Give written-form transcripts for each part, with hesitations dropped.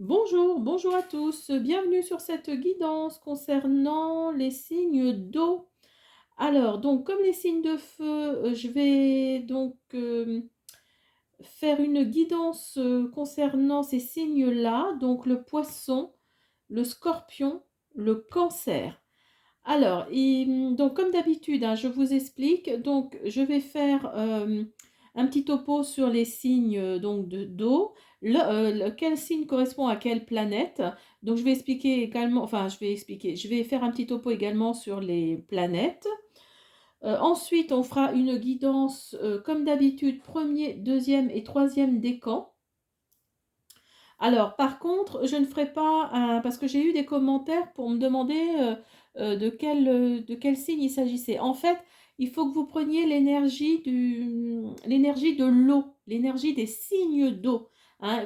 Bonjour, bonjour à tous. Bienvenue sur cette guidance concernant les signes d'eau. Alors, donc, comme les signes de feu, je vais donc faire une guidance concernant ces signes-là, donc le poisson, le scorpion, le cancer. Alors, donc comme d'habitude, hein, je vous explique. Donc, je vais faire un petit topo sur les signes donc d'eau. Quel signe correspond à quelle planète. Donc, je vais expliquer également, enfin, je vais faire un petit topo également sur les planètes. Ensuite, on fera une guidance comme d'habitude, premier, deuxième et troisième décan. Alors, par contre, je ne ferai pas parce que j'ai eu des commentaires pour me demander de quel signe il s'agissait. En fait, il faut que vous preniez l'énergie de l'eau, l'énergie des signes d'eau. Hein.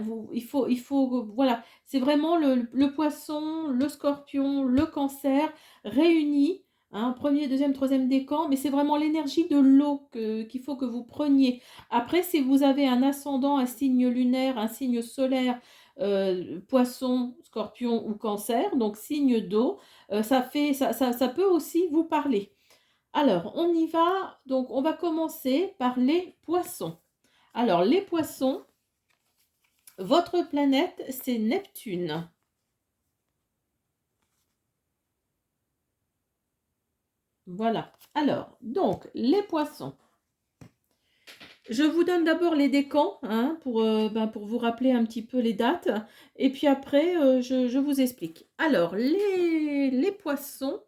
Voilà, c'est vraiment le poisson, le scorpion, le cancer réunis. Hein, premier, deuxième, troisième décan, mais c'est vraiment l'énergie de l'eau qu'il faut que vous preniez. Après, si vous avez un ascendant, un signe lunaire, un signe solaire, poisson, scorpion ou cancer, donc signe d'eau, ça peut aussi vous parler. Alors, on y va. Donc, on va commencer par les poissons. Alors, les poissons, votre planète, c'est Neptune. Voilà. Alors, donc, les poissons. Je vous donne d'abord les décans hein, pour vous rappeler un petit peu les dates. Et puis après, je vous explique. Alors, les poissons.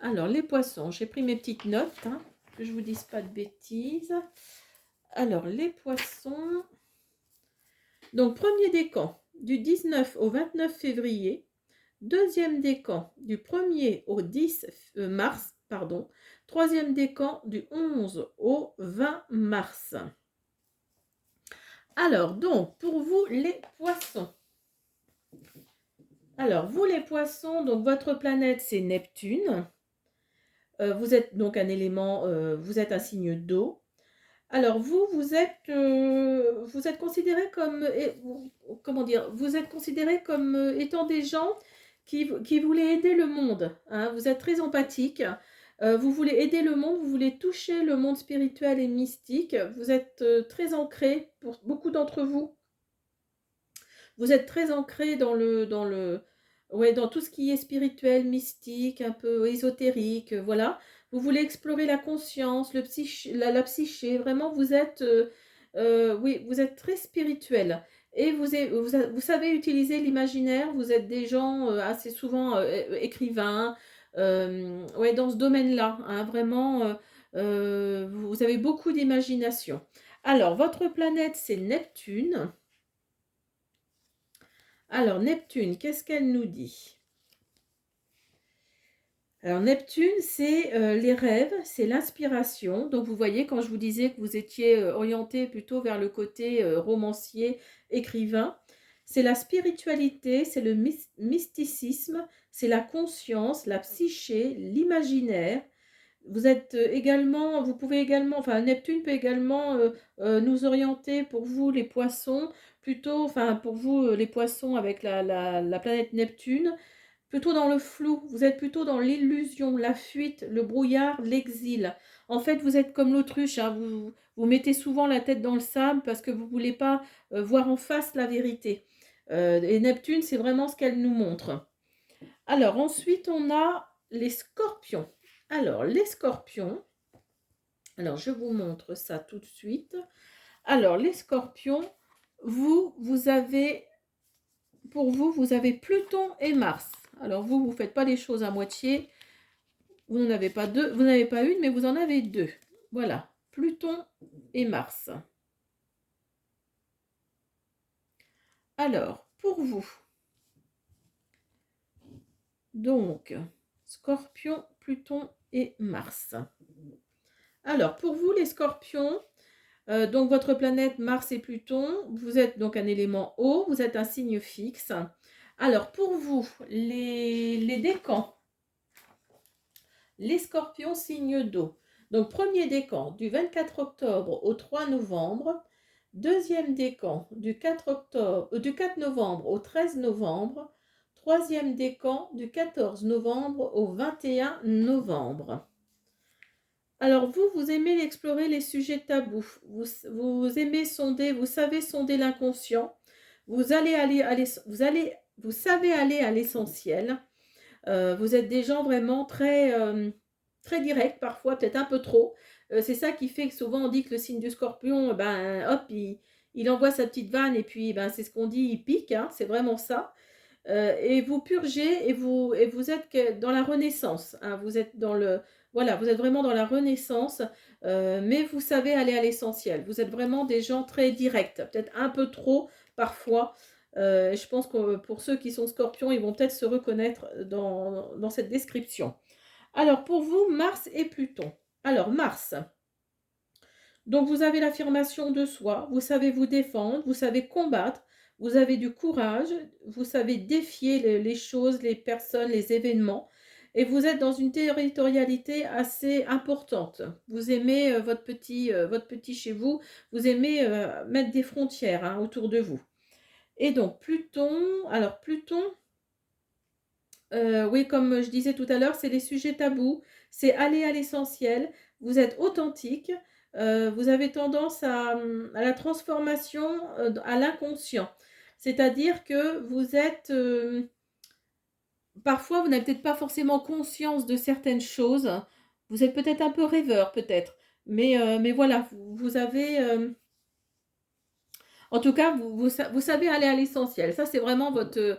Alors, les poissons, j'ai pris mes petites notes, hein, que je ne vous dise pas de bêtises. Alors, les poissons. Donc, premier décan du 19 au 29 février. Deuxième décan du 1er au 10 mars. Pardon. Troisième décan du 11 au 20 mars. Alors, donc, pour vous, les poissons. Alors, vous, les poissons, donc votre planète, c'est Neptune. Vous êtes donc un élément, vous êtes un signe d'eau. Alors vous êtes considéré comme, comment dire, vous êtes considéré comme étant des gens qui voulaient aider le monde. Hein. Vous êtes très empathique. Vous voulez aider le monde, vous voulez toucher le monde spirituel et mystique. Vous êtes très ancré, pour beaucoup d'entre vous, vous êtes très ancré ouais, dans tout ce qui est spirituel, mystique, un peu ésotérique, voilà. Vous voulez explorer la conscience, la psyché, vraiment, oui, vous êtes très spirituel. Et vous savez utiliser l'imaginaire, vous êtes des gens assez souvent écrivains, ouais, dans ce domaine-là, hein, vraiment, vous avez beaucoup d'imagination. Alors, votre planète, c'est Neptune. Alors, Neptune, qu'est-ce qu'elle nous dit? Alors, Neptune, c'est les rêves, c'est l'inspiration. Donc, vous voyez, quand je vous disais que vous étiez orienté plutôt vers le côté romancier, écrivain, c'est la spiritualité, c'est le mysticisme, c'est la conscience, la psyché, l'imaginaire. Vous êtes également, vous pouvez également, enfin Neptune peut également nous orienter pour vous les poissons, plutôt, enfin pour vous les poissons avec la planète Neptune, plutôt dans le flou, vous êtes plutôt dans l'illusion, la fuite, le brouillard, l'exil. En fait, vous êtes comme l'autruche, hein, vous mettez souvent la tête dans le sable parce que vous ne voulez pas voir en face la vérité. Et Neptune, c'est vraiment ce qu'elle nous montre. Alors ensuite, on a les scorpions. Alors, les scorpions, alors je vous montre ça tout de suite. Alors, les scorpions, vous avez, pour vous, vous avez Pluton et Mars. Alors, vous ne faites pas les choses à moitié. Vous n'en avez pas deux, vous n'avez pas une, mais vous en avez deux. Voilà, Pluton et Mars. Alors, pour vous, donc, Scorpion, Pluton et Mars. Alors, pour vous, les scorpions, donc votre planète Mars et Pluton, vous êtes donc un élément eau, vous êtes un signe fixe. Alors, pour vous, les décans, les scorpions, signe d'eau. Donc, premier décan, du 24 octobre au 3 novembre. Deuxième décan du 4 octobre, du 4 novembre au 13 novembre. Troisième décan du 14 novembre au 21 novembre. Alors vous, vous aimez explorer les sujets tabous. Vous aimez sonder, vous savez sonder l'inconscient. Vous savez aller à l'essentiel. Vous êtes des gens vraiment très directs, parfois peut-être un peu trop. C'est ça qui fait que souvent on dit que le signe du scorpion, ben hop, il envoie sa petite vanne et puis ben, c'est ce qu'on dit, il pique, hein, c'est vraiment ça. Et vous purgez et vous êtes dans la renaissance, hein, vous êtes dans le, voilà, vous êtes vraiment dans la renaissance, mais vous savez aller à l'essentiel. Vous êtes vraiment des gens très directs, peut-être un peu trop parfois. Je pense que pour ceux qui sont scorpions, ils vont peut-être se reconnaître dans cette description. Alors pour vous, Mars et Pluton. Alors Mars, donc vous avez l'affirmation de soi, vous savez vous défendre, vous savez combattre, vous avez du courage, vous savez défier les choses, les personnes, les événements, et vous êtes dans une territorialité assez importante. Vous aimez votre petit chez vous, vous aimez mettre des frontières, hein, autour de vous. Et donc Pluton, alors Pluton, oui, comme je disais tout à l'heure, c'est les sujets tabous, c'est aller à l'essentiel, vous êtes authentique, vous avez tendance à la transformation, à l'inconscient. C'est-à-dire que vous êtes, parfois vous n'avez peut-être pas forcément conscience de certaines choses, vous êtes peut-être un peu rêveur peut-être, mais voilà, vous avez, en tout cas, vous savez aller à l'essentiel. Ça, c'est vraiment votre,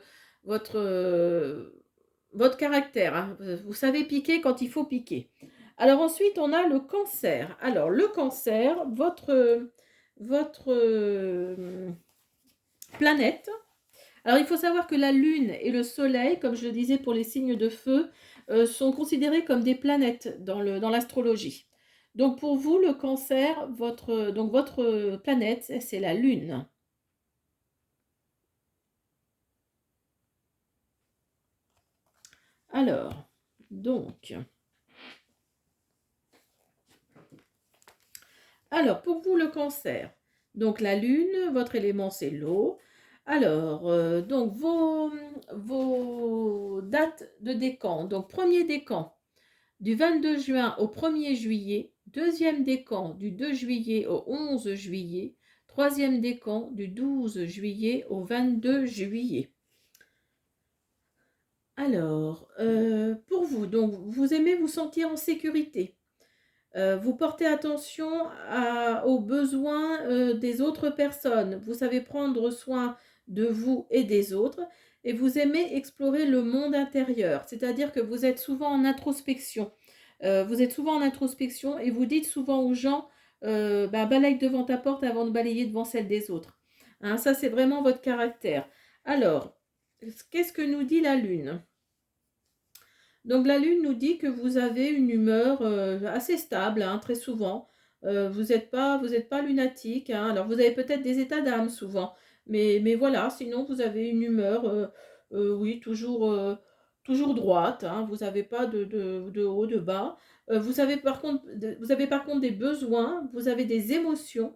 votre caractère, hein. Vous savez piquer quand il faut piquer. Alors ensuite, on a le cancer. Alors le cancer, votre planète. Alors il faut savoir que la Lune et le Soleil, comme je le disais pour les signes de feu, sont considérés comme des planètes dans l'astrologie. Donc pour vous, le cancer, votre planète, c'est la Lune. Alors, donc, pour vous, le cancer, donc la lune, votre élément, c'est l'eau. Alors, donc, vos dates de décan. Donc, premier décan, du 22 juin au 1er juillet. Deuxième décan, du 2 juillet au 11 juillet. Troisième décan, du 12 juillet au 22 juillet. Alors, pour vous, donc, vous aimez vous sentir en sécurité. Vous portez attention aux besoins des autres personnes. Vous savez prendre soin de vous et des autres. Et vous aimez explorer le monde intérieur. C'est-à-dire que vous êtes souvent en introspection. Vous êtes souvent en introspection et vous dites souvent aux gens, balaye devant ta porte avant de balayer devant celle des autres. Hein, ça, c'est vraiment votre caractère. Alors, qu'est-ce que nous dit la Lune? Donc la Lune nous dit que vous avez une humeur assez stable, hein, très souvent. Vous êtes pas lunatique, hein. Alors vous avez peut-être des états d'âme souvent, mais voilà, sinon vous avez une humeur, oui, toujours droite, hein. Vous n'avez pas de haut, de bas. Vous avez par contre des besoins, vous avez des émotions,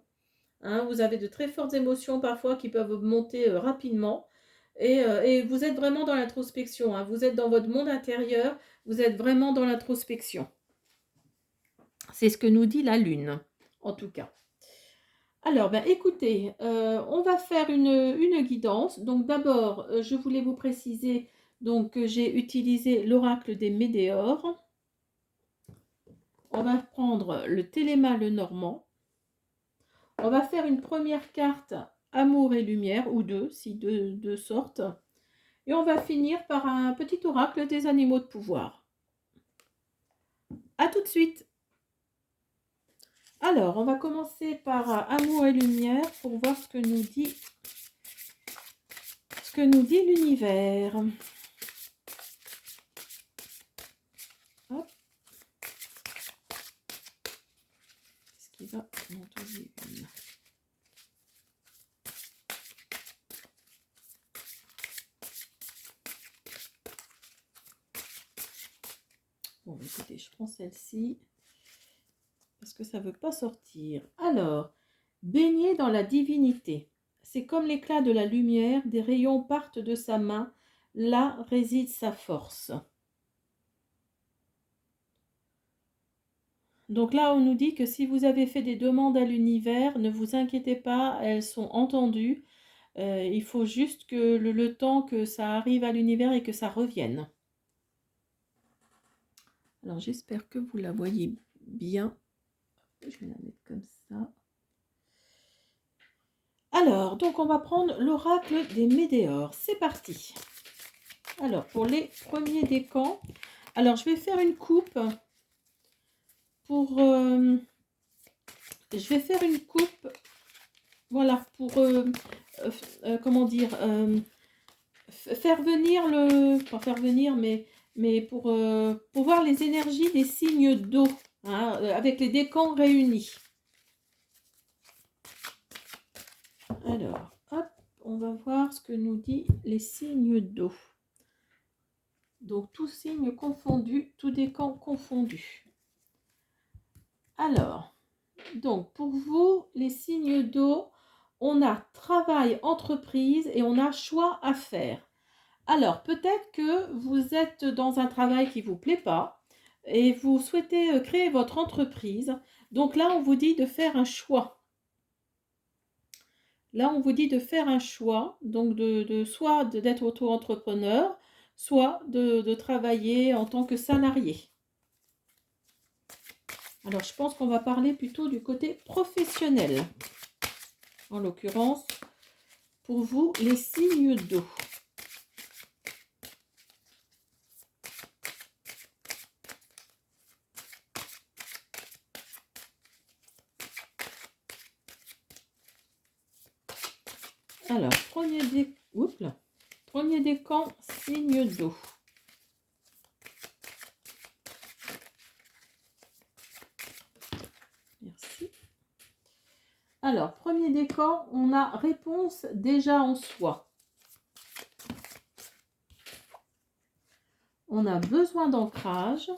hein. Vous avez de très fortes émotions parfois qui peuvent monter rapidement. Et vous êtes vraiment dans l'introspection, hein. Vous êtes dans votre monde intérieur, vous êtes vraiment dans l'introspection. C'est ce que nous dit la Lune, en tout cas. Alors, écoutez, on va faire une guidance. Donc d'abord, je voulais vous préciser donc, que j'ai utilisé l'oracle des Médéores. On va prendre le Téléma le Normand. On va faire une première carte Amour et Lumière, ou deux, si deux sortes. Et on va finir par un petit oracle des animaux de pouvoir. A tout de suite. Alors, on va commencer par Amour et Lumière pour voir ce que nous dit l'univers. Hop. Qu'est-ce qu'il va m'en donner une? Bon, écoutez, je prends celle-ci parce que ça ne veut pas sortir. Alors, Baigné dans la divinité. C'est comme l'éclat de la lumière, des rayons partent de sa main, là réside sa force. Donc là, on nous dit que si vous avez fait des demandes à l'univers, ne vous inquiétez pas, elles sont entendues. Il faut juste que le temps que ça arrive à l'univers et que ça revienne. Alors j'espère que vous la voyez bien. Je vais la mettre comme ça. Alors, donc on va prendre l'oracle des Médéors. C'est parti. Alors, pour les premiers décans, alors je vais faire une coupe pour... je vais faire une coupe, voilà, pour... comment dire faire venir le... Pas faire venir, mais pour voir les énergies des signes d'eau, hein, avec les décans réunis. Alors, hop, on va voir ce que nous dit les signes d'eau. Donc, tous signes confondus, tous décans confondus. Alors, donc, pour vous, les signes d'eau, on a travail, entreprise et on a choix à faire. Alors, peut-être que vous êtes dans un travail qui ne vous plaît pas et vous souhaitez créer votre entreprise. Donc là, on vous dit de faire un choix. Là, on vous dit de faire un choix, donc soit d'être auto-entrepreneur, soit de travailler en tant que salarié. Alors, je pense qu'on va parler plutôt du côté professionnel. En l'occurrence, pour vous, les signes d'eau. Alors, premier décan, signe d'eau. Merci. Alors, premier décan, on a réponse déjà en soi. On a besoin d'ancrage.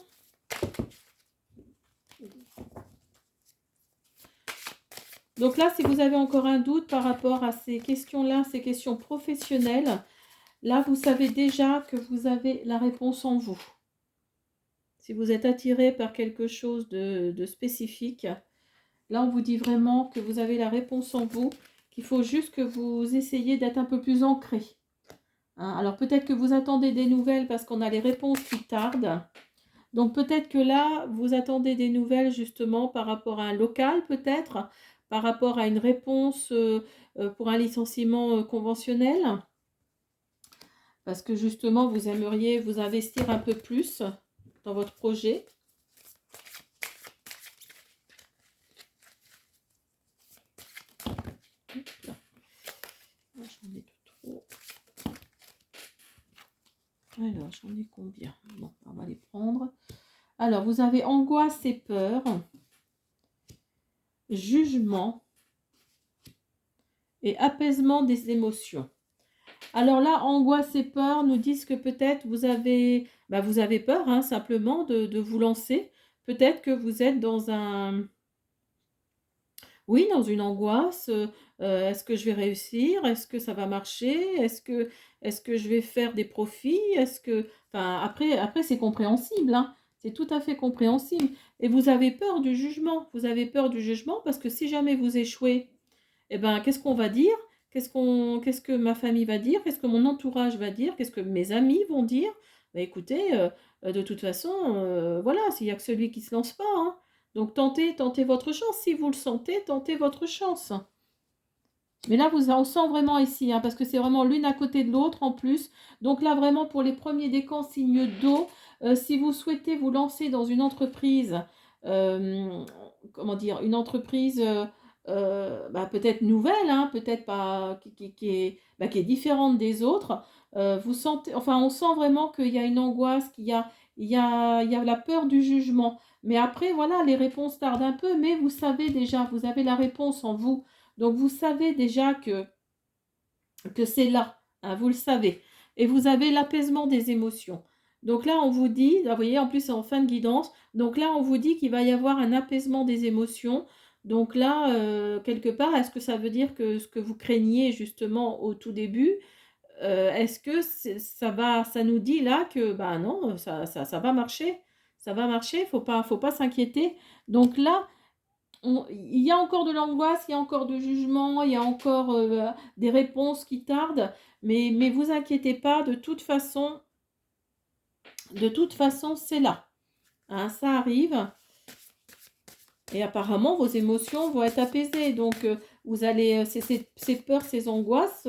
Donc là, si vous avez encore un doute par rapport à ces questions-là, ces questions professionnelles, là, vous savez déjà que vous avez la réponse en vous. Si vous êtes attiré par quelque chose de spécifique, là, on vous dit vraiment que vous avez la réponse en vous, qu'il faut juste que vous essayiez d'être un peu plus ancré. Hein, alors, peut-être que vous attendez des nouvelles parce qu'on a les réponses qui tardent. Donc, peut-être que là, vous attendez des nouvelles justement par rapport à un local, peut-être, par rapport à une réponse pour un licenciement conventionnel. Parce que justement, vous aimeriez vous investir un peu plus dans votre projet. J'en ai trop. Alors, j'en ai combien? Bon, on va les prendre. Alors, vous avez angoisse et peur, jugement et apaisement des émotions. Alors là, angoisse et peur nous disent que peut-être vous avez peur, hein, simplement de vous lancer. Peut-être que vous êtes dans dans une angoisse. Est-ce que je vais réussir? Est-ce que ça va marcher? Est-ce que je vais faire des profits? Après c'est compréhensible, hein. C'est tout à fait compréhensible. Et vous avez peur du jugement. Vous avez peur du jugement parce que si jamais vous échouez, eh ben, qu'est-ce qu'on va dire? Qu'est-ce que ma famille va dire? Qu'est-ce que mon entourage va dire? Qu'est-ce que mes amis vont dire? Bah, écoutez, de toute façon, voilà, s'il n'y a que celui qui ne se lance pas, hein. Donc tentez votre chance. Si vous le sentez, tentez votre chance. Mais là, on sent vraiment ici, hein, parce que c'est vraiment l'une à côté de l'autre en plus. Donc là, vraiment, pour les premiers décans signes d'eau, si vous souhaitez vous lancer dans une entreprise, comment dire, une entreprise peut-être nouvelle, hein, peut-être pas qui est différente des autres, vous sentez, enfin, on sent vraiment qu'il y a une angoisse, il y a la peur du jugement. Mais après, voilà, les réponses tardent un peu, mais vous savez déjà, vous avez la réponse en vous. Donc, vous savez déjà que c'est là, hein, vous le savez. Et vous avez l'apaisement des émotions. Donc là, on vous dit, vous voyez, en plus, c'est en fin de guidance. Donc là, on vous dit qu'il va y avoir un apaisement des émotions. Donc là, quelque part, est-ce que ça veut dire que ce que vous craigniez justement au tout début, est-ce que ça nous dit là que, bah, non, ça va marcher, ça va marcher, faut pas s'inquiéter. Donc là, il y a encore de l'angoisse, il y a encore du jugement, il y a encore, des réponses qui tardent, mais vous inquiétez pas, de toute façon, c'est là, hein, ça arrive et apparemment vos émotions vont être apaisées donc vous allez, ces peurs, ces angoisses,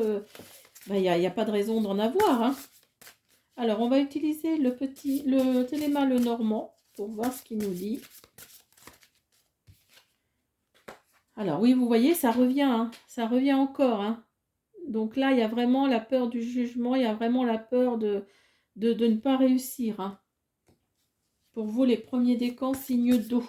bah, il y a pas de raison d'en avoir, hein. Alors on va utiliser le Téléma Lenormand pour voir ce qu'il nous dit. Alors oui, vous voyez, ça revient, hein, ça revient encore, hein. Donc là, il y a vraiment la peur du jugement, il y a vraiment la peur de ne pas réussir, hein. Pour vous, les premiers décans, signe d'eau.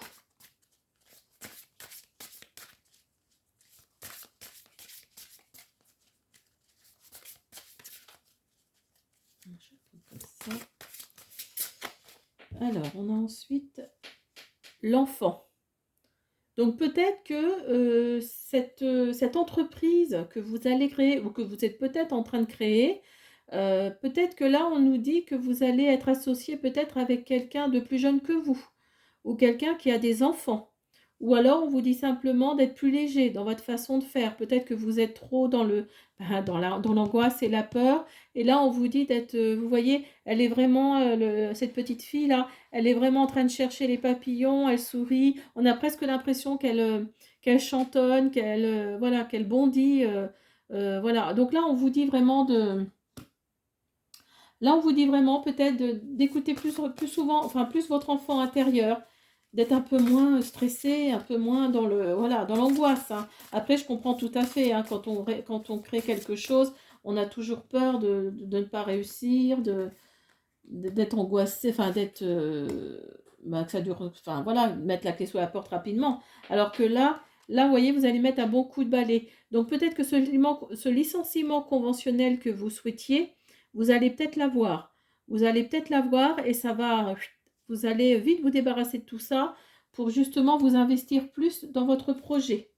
Alors, on a ensuite l'enfant. Donc peut-être que cette entreprise que vous allez créer ou que vous êtes peut-être en train de créer, peut-être que là, on nous dit que vous allez être associé peut-être avec quelqu'un de plus jeune que vous ou quelqu'un qui a des enfants. Ou alors on vous dit simplement d'être plus léger dans votre façon de faire. Peut-être que vous êtes trop dans l'angoisse et la peur. Et là, on vous dit d'être, vous voyez, elle est vraiment, cette petite fille-là, elle est vraiment en train de chercher les papillons, elle sourit. On a presque l'impression qu'elle chantonne, voilà, qu'elle bondit. Voilà. Donc là, on vous dit vraiment Là, on vous dit vraiment peut-être d'écouter plus souvent, enfin plus votre enfant intérieur, d'être un peu moins stressé, un peu moins voilà, dans l'angoisse, hein. Après, je comprends tout à fait, hein, quand on crée quelque chose, on a toujours peur de ne pas réussir, d'être angoissé, enfin d'être, bah, que ça dure, enfin voilà, mettre la clé sous la porte rapidement. Alors que là, vous voyez, vous allez mettre un bon coup de balai. Donc peut-être que ce licenciement conventionnel que vous souhaitiez, vous allez peut-être l'avoir. Vous allez peut-être l'avoir et vous allez vite vous débarrasser de tout ça pour justement vous investir plus dans votre projet.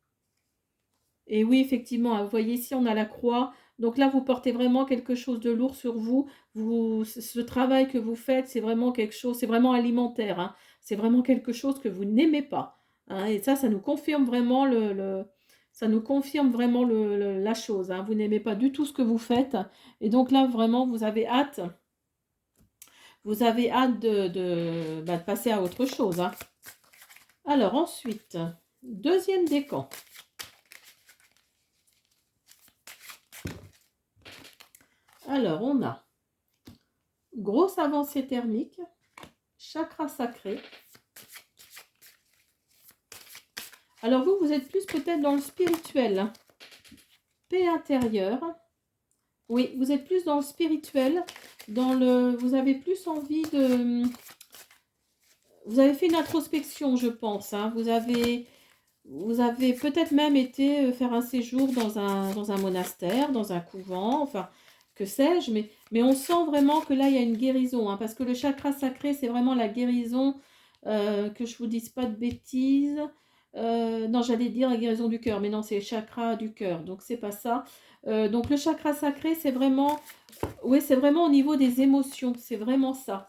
Et oui, effectivement, hein, vous voyez ici, on a la croix. Donc là, vous portez vraiment quelque chose de lourd sur vous. Ce travail que vous faites, c'est vraiment quelque chose, c'est vraiment alimentaire, hein. C'est vraiment quelque chose que vous n'aimez pas, hein. Et ça nous confirme vraiment ça nous confirme vraiment la chose, hein. Vous n'aimez pas du tout ce que vous faites. Et donc là, vraiment, vous avez hâte de passer à autre chose, hein. Alors ensuite, deuxième décan. Alors, on a grosse avancée thermique, chakra sacré. Alors vous êtes plus peut-être dans le spirituel, hein. Paix intérieure. Oui, vous êtes plus dans le spirituel, vous avez plus envie de... Vous avez fait une introspection, je pense, hein. Vous avez peut-être même été faire un séjour dans un monastère, dans un couvent, enfin, que sais-je, mais on sent vraiment que là, il y a une guérison, hein, parce que le chakra sacré, c'est vraiment la guérison, que je vous dise pas de bêtises. Non, j'allais dire la guérison du cœur, mais non, c'est le chakra du cœur, donc c'est pas ça. Donc le chakra sacré, c'est vraiment, oui, c'est vraiment au niveau des émotions, c'est vraiment ça.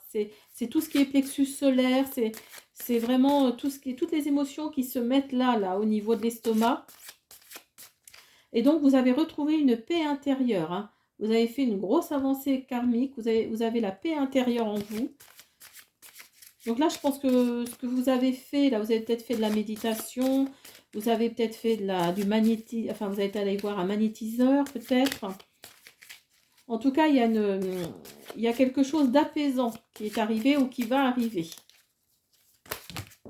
C'est tout ce qui est plexus solaire, c'est vraiment toutes les émotions qui se mettent là, au niveau de l'estomac. Et donc, vous avez retrouvé une paix intérieure, hein. Vous avez fait une grosse avancée karmique, vous avez la paix intérieure en vous. Donc là, je pense que ce que vous avez fait, là, vous avez peut-être fait de la méditation, vous avez peut-être fait du magnétisme, enfin, vous êtes allé voir un magnétiseur, peut-être. En tout cas, il y a quelque chose d'apaisant qui est arrivé ou qui va arriver.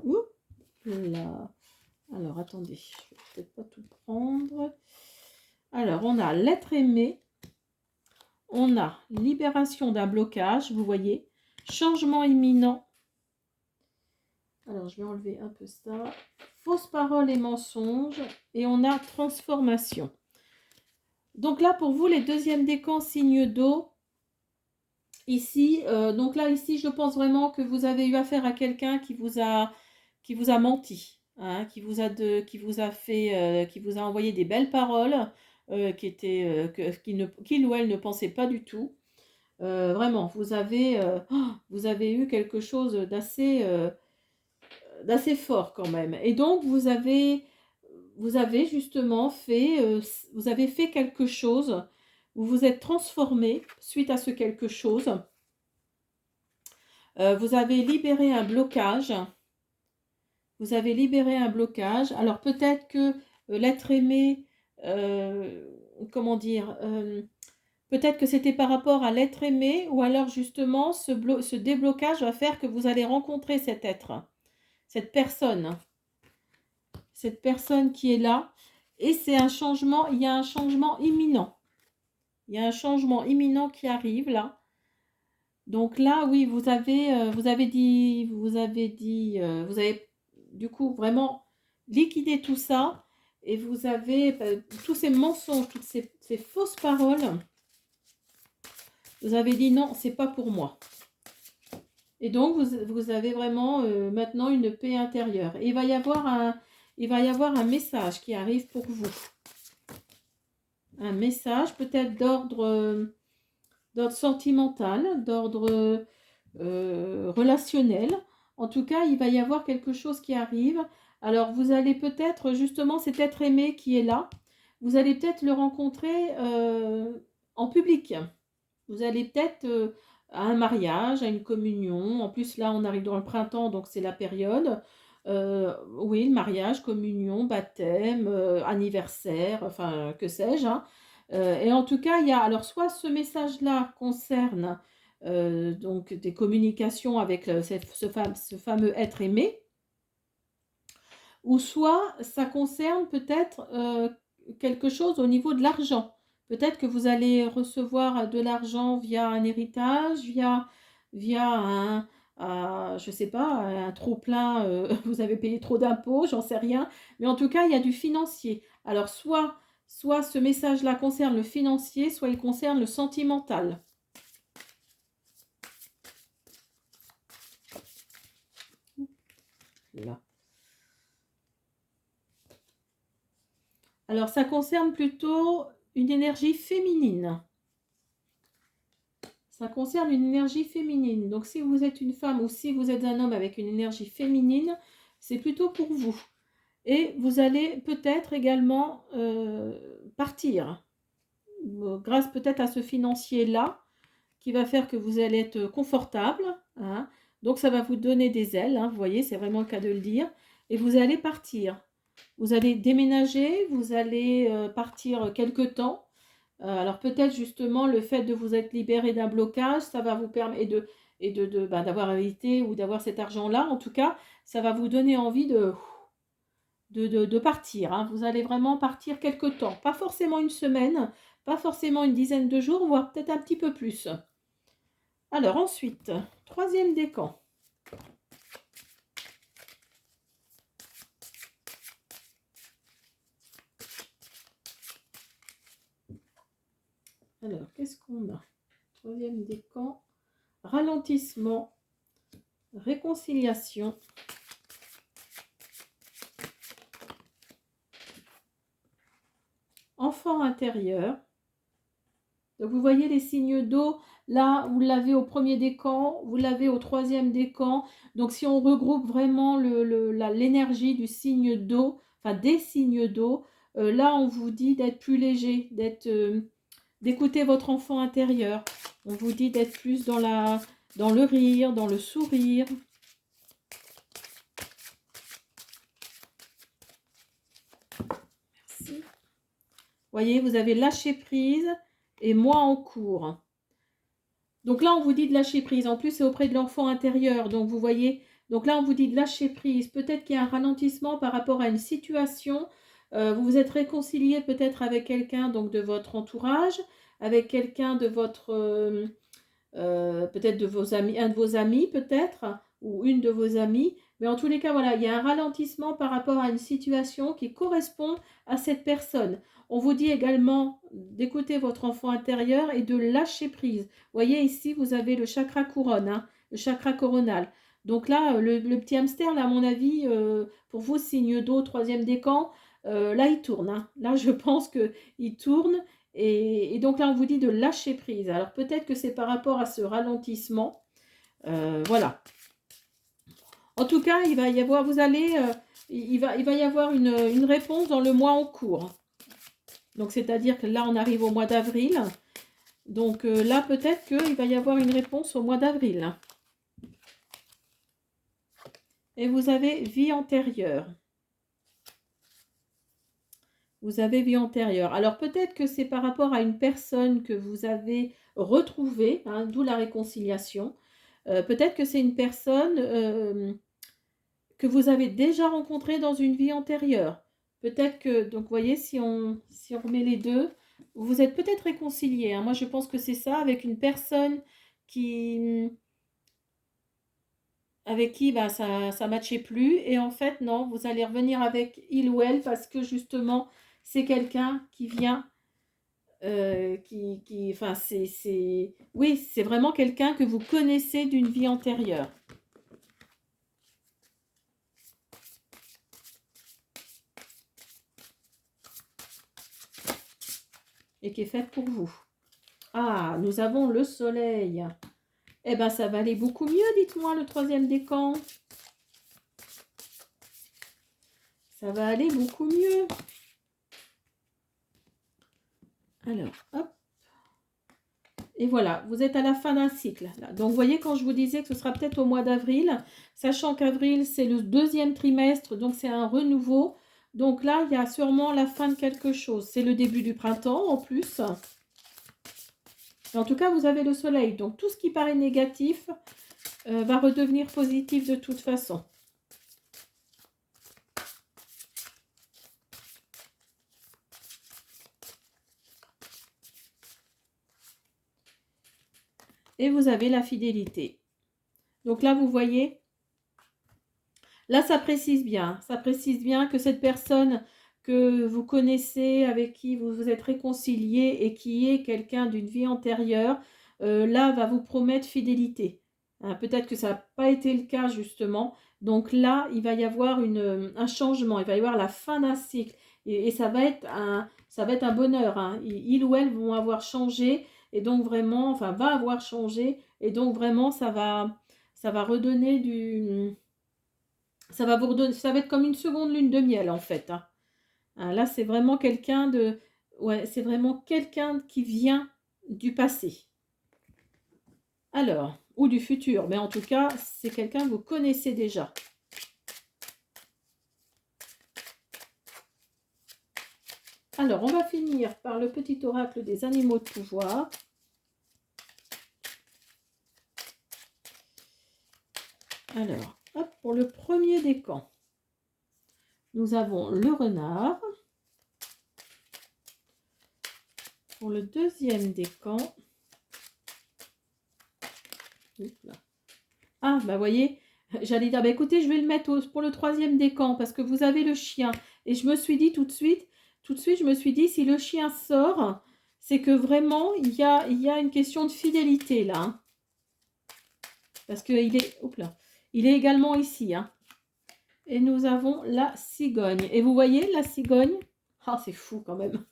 Ouh là. Alors, attendez, je vais peut-être pas tout prendre. Alors, on a l'être aimé. On a libération d'un blocage, vous voyez. Changement imminent. Alors, je vais enlever un peu ça. Fausses paroles et mensonges. Et on a transformation. Donc là, pour vous, les deuxièmes décans, signe d'eau. Ici, donc là, ici, je pense vraiment que vous avez eu affaire à quelqu'un qui vous a menti. hein, qui vous a envoyé des belles paroles, qu'il ou elle ne pensait pas du tout. Vraiment, vous avez eu quelque chose d'assez fort quand même. Et donc vous avez justement fait, vous avez fait quelque chose, vous vous êtes transformé suite à ce quelque chose. Vous avez libéré un blocage. Vous avez libéré un blocage. Alors peut-être que l'être aimé, comment dire, peut-être que c'était par rapport à l'être aimé, ou alors justement ce déblocage va faire que vous allez rencontrer cet être, cette personne qui est là. Et c'est un changement, il y a un changement imminent. Il y a un changement imminent qui arrive là. Donc là, oui, vous avez du coup vraiment liquidé tout ça, et vous avez tous ces mensonges, toutes ces fausses paroles. Vous avez dit non, c'est pas pour moi. Et donc vous avez vraiment maintenant une paix intérieure. Et il va y avoir un message qui arrive pour vous. Un message peut-être d'ordre sentimental, d'ordre relationnel. En tout cas, il va y avoir quelque chose qui arrive. Alors, vous allez peut-être, justement, cet être aimé qui est là, vous allez peut-être le rencontrer en public. Vous allez peut-être à un mariage, à une communion. En plus, là, on arrive dans le printemps, donc c'est la période. Oui, le mariage, communion, baptême, anniversaire, enfin, que sais-je, hein. Et en tout cas, alors soit ce message-là concerne donc des communications avec ce fameux être aimé, ou soit ça concerne peut-être quelque chose au niveau de l'argent. Peut-être que vous allez recevoir de l'argent via un héritage, via je sais pas, un trop-plein, vous avez payé trop d'impôts, j'en sais rien. Mais en tout cas, il y a du financier. Alors, soit ce message-là concerne le financier, soit il concerne le sentimental. Là. Alors, ça concerne plutôt une énergie féminine. Ça concerne une énergie féminine. Donc, si vous êtes une femme ou si vous êtes un homme avec une énergie féminine, c'est plutôt pour vous. Et vous allez peut-être également partir, grâce peut-être à ce financier-là, qui va faire que vous allez être confortable, hein. Donc, ça va vous donner des ailes, hein, vous voyez, c'est vraiment le cas de le dire. Et vous allez partir. Vous allez déménager, vous allez partir quelque temps. Alors peut-être justement le fait de vous être libéré d'un blocage, ça va vous permettre d'avoir évité ou d'avoir cet argent-là. En tout cas, ça va vous donner envie de partir, hein. Vous allez vraiment partir quelque temps. Pas forcément une semaine, pas forcément une dizaine de jours, voire peut-être un petit peu plus. Alors ensuite, troisième décan. Alors, qu'est-ce qu'on a? Troisième décan, ralentissement, réconciliation, enfant intérieur. Donc vous voyez les signes d'eau, là vous l'avez au premier décan, vous l'avez au troisième décan. Donc si on regroupe vraiment l'énergie du signe d'eau, enfin des signes d'eau, là on vous dit d'être plus léger, d'écouter votre enfant intérieur. On vous dit d'être plus dans le rire, dans le sourire. Merci. Voyez, vous avez lâché prise et moi en cours. Donc là, on vous dit de lâcher prise. En plus, c'est auprès de l'enfant intérieur. Donc vous voyez, donc là, on vous dit de lâcher prise. Peut-être qu'il y a un ralentissement par rapport à une situation. Vous vous êtes réconcilié peut-être avec quelqu'un donc de votre entourage, avec quelqu'un de votre peut-être de vos amis, un de vos amis peut-être, ou une de vos amies. Mais en tous les cas, voilà, il y a un ralentissement par rapport à une situation qui correspond à cette personne. On vous dit également d'écouter votre enfant intérieur et de lâcher prise. Vous voyez ici, vous avez le chakra couronne, hein, le chakra coronal. Donc là, le petit hamster, là, à mon avis, pour vous, signe d'eau, troisième décan, là, il tourne, hein. Là, je pense qu'il tourne. Et donc là, on vous dit de lâcher prise. Alors peut-être que c'est par rapport à ce ralentissement. Voilà. En tout cas, il va y avoir, vous allez, il va y avoir une réponse dans le mois en cours. Donc, c'est-à-dire que là, on arrive au mois d'avril. Donc là, peut-être qu'il va y avoir une réponse au mois d'avril. Et vous avez vie antérieure. Vous avez vie antérieure. Alors, peut-être que c'est par rapport à une personne que vous avez retrouvée, hein, d'où la réconciliation. Peut-être que c'est une personne que vous avez déjà rencontrée dans une vie antérieure. Peut-être que, donc vous voyez, si on remet les deux, vous êtes peut-être réconciliés, hein. Moi, je pense que c'est ça, avec une personne qui, avec qui bah, ça ne matchait plus. Et en fait, non, vous allez revenir avec il ou elle parce que justement, c'est quelqu'un qui vient, enfin, oui, c'est vraiment quelqu'un que vous connaissez d'une vie antérieure. Et qui est faite pour vous. Ah, nous avons le soleil. Eh bien, ça va aller beaucoup mieux, dites-moi, le troisième décan. Ça va aller beaucoup mieux. Alors, hop. Et voilà, vous êtes à la fin d'un cycle. Là. Donc, vous voyez, quand je vous disais que ce sera peut-être au mois d'avril, sachant qu'avril, c'est le deuxième trimestre, donc c'est un renouveau. Donc là, il y a sûrement la fin de quelque chose. C'est le début du printemps, en plus. En tout cas, vous avez le soleil. Donc, tout ce qui paraît négatif va redevenir positif de toute façon. Et vous avez la fidélité. Donc là, vous voyez, là, ça précise bien. Ça précise bien que cette personne que vous connaissez, avec qui vous vous êtes réconcilié et qui est quelqu'un d'une vie antérieure, là, va vous promettre fidélité. Hein, peut-être que ça n'a pas été le cas, justement. Donc là, il va y avoir un changement. Il va y avoir la fin d'un cycle. Et ça va être un bonheur. Hein. Il ou elle vont avoir changé. Et donc vraiment, enfin, va avoir changé. Et donc vraiment, ça va redonner ça va vous redonner, ça va être comme une seconde lune de miel en fait. Hein. Hein, là, c'est vraiment quelqu'un de, ouais, c'est vraiment quelqu'un qui vient du passé. Alors, ou du futur, mais en tout cas, c'est quelqu'un que vous connaissez déjà. Alors, on va finir par le petit oracle des animaux de pouvoir. Alors, hop, pour le premier décan, nous avons le renard. Pour le deuxième décan, ah, bah voyez, j'allais dire, bah écoutez, je vais le mettre pour le troisième décan parce que vous avez le chien. Et je me suis dit tout de suite, je me suis dit, si le chien sort, c'est que vraiment, il y a une question de fidélité là. Hein. Parce qu'il est, hop là, il est également ici. Hein. Et nous avons la cigogne. Et vous voyez, la cigogne, ah, c'est fou quand même.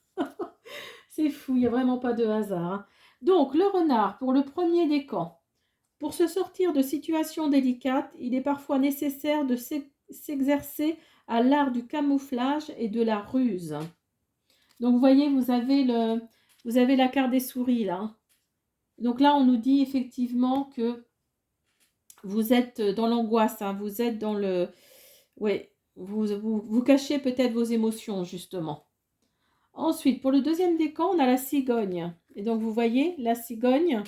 C'est fou, il n'y a vraiment pas de hasard. Hein. Donc, le renard, pour le premier décan. Pour se sortir de situations délicates, il est parfois nécessaire de s'exercer à l'art du camouflage et de la ruse. Donc, vous voyez, vous avez la carte des souris là. Donc là, on nous dit effectivement que vous êtes dans l'angoisse, hein, vous êtes dans le... Ouais, vous cachez peut-être vos émotions, justement. Ensuite, pour le deuxième décan, on a la cigogne. Et donc, vous voyez, la cigogne...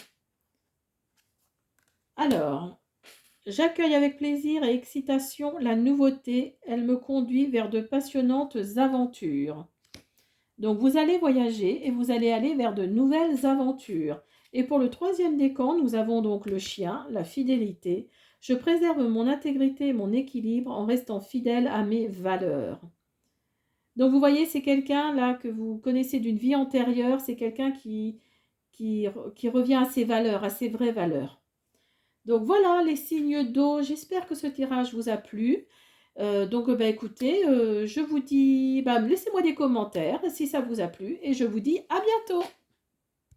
Alors, j'accueille avec plaisir et excitation la nouveauté. Elle me conduit vers de passionnantes aventures. Donc, vous allez voyager et vous allez aller vers de nouvelles aventures. Et pour le troisième décan, nous avons donc le chien, la fidélité. Je préserve mon intégrité et mon équilibre en restant fidèle à mes valeurs. Donc, vous voyez, c'est quelqu'un là que vous connaissez d'une vie antérieure. C'est quelqu'un qui revient à ses valeurs, à ses vraies valeurs. Donc voilà les signes d'eau. J'espère que ce tirage vous a plu. Donc, bah, écoutez, je vous dis, bah, laissez-moi des commentaires si ça vous a plu et je vous dis à bientôt.